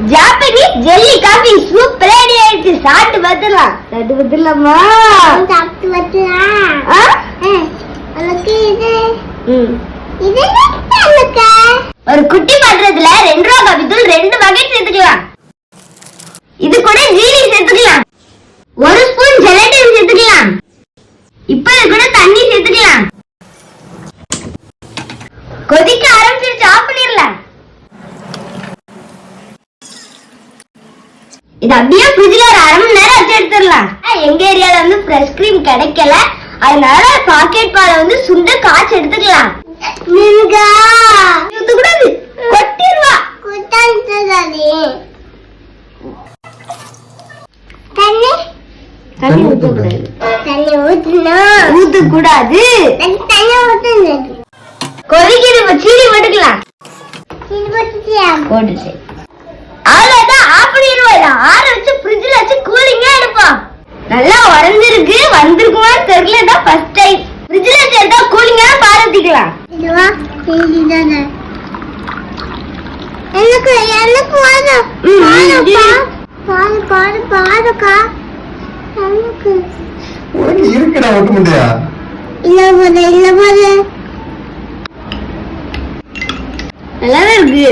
Japanese jelly coffee சூப்பரா ready ஆயிடுச்சு. சாப்பிட்டு பார்த்துடலாம். சாப்பிட்டு பார்த்துடலாமா? சாப்பிட்டு பார்த்துலாம். உனக்கு இது இது என்னக்கா? ஒரு குட்டி பாத்திரத்துல 2 ரூபா காபி தூள் 2 பாக்கெட் சேர்த்துக்கலாம். இது கூட ஜீனி சேர்த்துக்கலாம். 1 ஸ்பூன் ஜெலட்டின் சேர்த்துக்கலாம். இப்போ இது கூட தண்ணி சேர்த்துக்கலாம். கொதிக்க ஆரம்பிச்சிருச்சு. ஆஃப் பண்ணிரலாம். இது அப்படியே ஃப்ரிட்ஜ்ல ஒரு 1/2 மணி நேரம் வச்சு எடுத்துடலாம். எங்க ஏரியால வந்து ஃப்ரெஷ் கிரீம் கிடைக்கல, அதனால பாக்கெட் பாலை வந்து சுண்ட காய்ச்சி எடுத்துக்கலாம். நீங்கா இது கூடாது, கொட்டிடுவா. குட்டான்றது தண்ணி தண்ணி ஊத்தக்கூடாது. தண்ணி ஊத்துனா ஊத்தக்கூடாது. தண்ணி ஊத்துனது கொதிக்கிறது. சீனி போட்டுக்கலாம். சீனி போட்டுட்டியா? போட்டுச்சு. அவ்வளவுதான். ஆஃப் பண்ணிடுவோம். இதை ஆற வச்சு ஃப்ரிட்ஜ்ல வச்சு கூலிங்கா எடுப்போம். நல்லா உறைஞ்சிருக்கு. வந்திருக்குமான்னு தெரியல. தான் ஃபர்ஸ்ட் டைம் ஃப்ரிட்ஜ்ல வச்சு எடுத்தா கூலிங்கா பால் ஊத்திக்கலாம். இதுவா இதுதானே எனக்கு எனக்கு வாங்க பாரு பாரு பாருக்கா எனக்கு உனக்கு இருக்குடா ஒட்ட முடியா? இல்ல போது நல்லாவே இருக்கு.